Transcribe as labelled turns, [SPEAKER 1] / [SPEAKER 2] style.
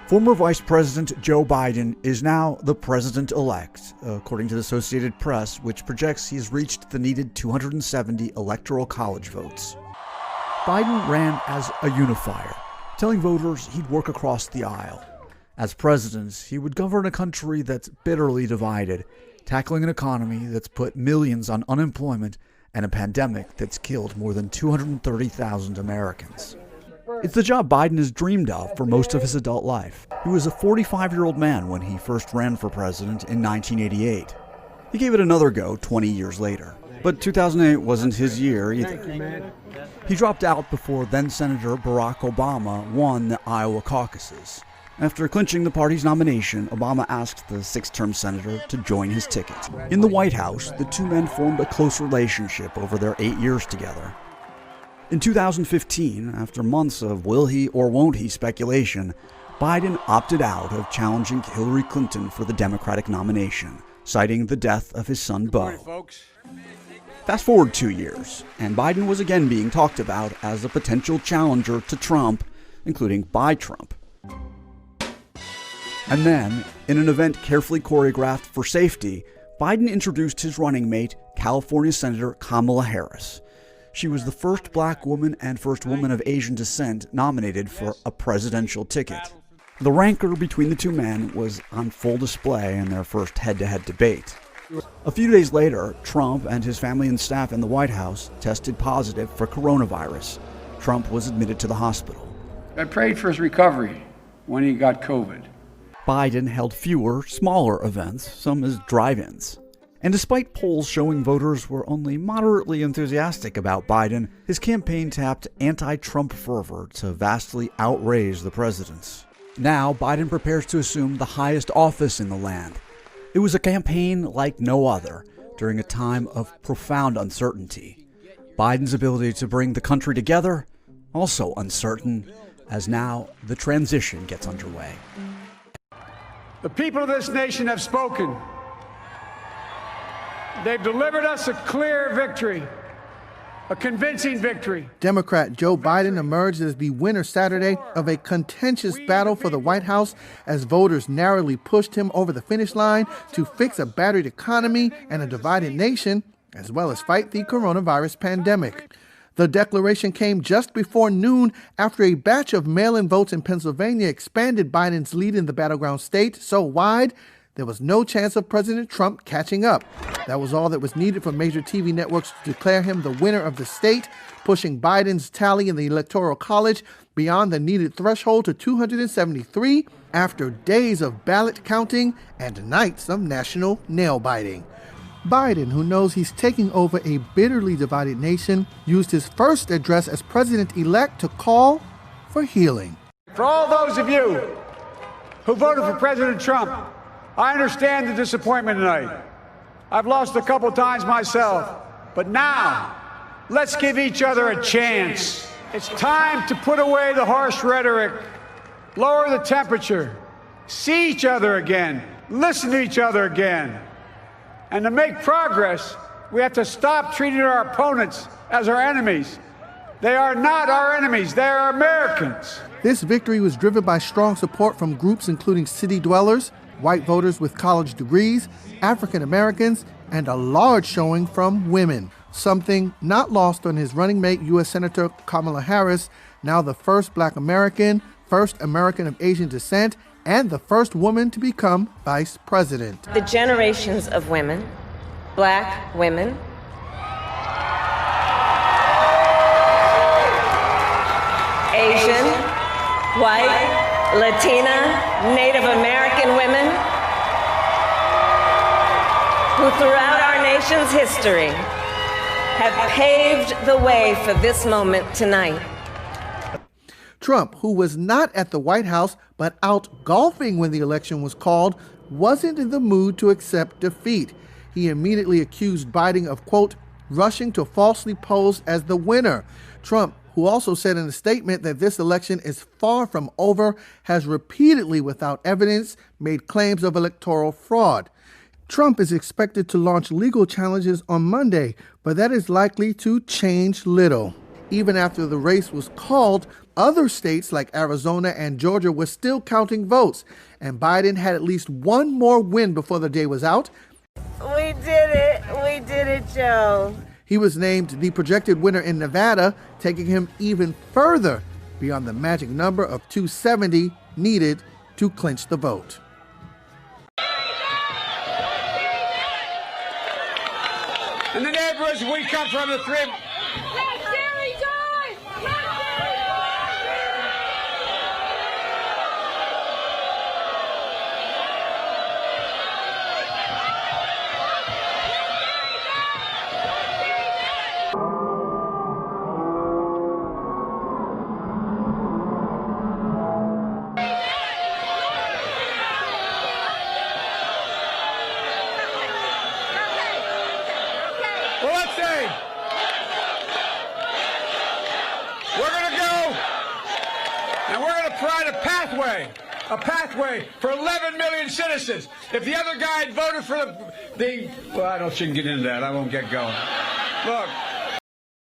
[SPEAKER 1] Former Vice President Joe Biden is now the president-elect, according to the Associated Press, which projects he has reached the needed 270 electoral college votes. Biden ran as a unifier, telling voters he'd work across the aisle. As president, he would govern a country that's bitterly divided, tackling an economy that's put millions on unemployment and a pandemic that's killed more than 230,000 Americans. It's the job Biden has dreamed of for most of his adult life. He was a 45-year-old man when he first ran for president in 1988. He gave it another go 20 years later. But 2008 wasn't his year either. He dropped out before then-Senator Barack Obama won the Iowa caucuses. After clinching the party's nomination, Obama asked the six-term senator to join his ticket. In the White House, the two men formed a close relationship over their 8 years together. In 2015, after months of will he or won't he speculation, Biden opted out of challenging Hillary Clinton for the Democratic nomination, citing the death of his son Beau. Fast forward 2 years, and Biden was again being talked about as a potential challenger to Trump, including by Trump. And then, in an event carefully choreographed for safety, Biden introduced his running mate, California Senator Kamala Harris. She was the first black woman and first woman of Asian descent nominated for a presidential ticket. The rancor between the two men was on full display in their first head-to-head debate. A few days later, Trump and his family and staff in the White House tested positive for coronavirus. Trump was admitted to the hospital.
[SPEAKER 2] I prayed for his recovery when he got COVID.
[SPEAKER 1] Biden held fewer, smaller events, some as drive-ins. And despite polls showing voters were only moderately enthusiastic about Biden, his campaign tapped anti-Trump fervor to vastly outraise the president's. Now, Biden prepares to assume the highest office in the land. It was a campaign like no other, during a time of profound uncertainty. Biden's ability to bring the country together, also uncertain, as now the transition gets underway.
[SPEAKER 2] The people of this nation have spoken. They've delivered us a clear victory, a convincing victory.
[SPEAKER 3] Democrat Joe Biden emerged as the winner Saturday of a contentious battle for the White House as voters narrowly pushed him over the finish line to fix a battered economy and a divided nation, as well as fight the coronavirus pandemic. The declaration came just before noon after a batch of mail-in votes in Pennsylvania expanded Biden's lead in the battleground state so wide there was no chance of President Trump catching up. That was all that was needed for major TV networks to declare him the winner of the state, pushing Biden's tally in the Electoral College beyond the needed threshold to 273 after days of ballot counting and nights of national nail-biting. Biden, who knows he's taking over a bitterly divided nation, used his first address as president-elect to call for healing.
[SPEAKER 2] For all those of you who voted for President Trump, I understand the disappointment tonight. I've lost a couple times myself, but now let's give each other a chance. It's time to put away the harsh rhetoric, lower the temperature, see each other again, listen to each other again. And to make progress, we have to stop treating our opponents as our enemies. They are not our enemies, they are Americans.
[SPEAKER 3] This victory was driven by strong support from groups including city dwellers, white voters with college degrees, African Americans, and a large showing from women, something not lost on his running mate, U.S. Senator Kamala Harris, now the first black American, first American of Asian descent, and the first woman to become vice president.
[SPEAKER 4] The generations of women, black women, Asian, white, Latina, Native American women, who throughout our nation's history have paved the way for this moment tonight.
[SPEAKER 3] Trump, who was not at the White House but out golfing when the election was called, wasn't in the mood to accept defeat. He immediately accused Biden of, quote, rushing to falsely pose as the winner. Trump, who also said in a statement that this election is far from over, has repeatedly, without evidence, made claims of electoral fraud. Trump is expected to launch legal challenges on Monday, but that is likely to change little. Even after the race was called, other states like Arizona and Georgia were still counting votes, and Biden had at least one more win before the day was out.
[SPEAKER 4] We did it. We did it, Joe.
[SPEAKER 3] He was named the projected winner in Nevada, taking him even further beyond the magic number of 270 needed to clinch the vote.
[SPEAKER 2] In the neighborhoods we come from, the three... Well, let's see. We're going to go, and we're going to provide a pathway for 11 million citizens. If the other guy had voted for well, I shouldn't get into that. I won't get going. Look.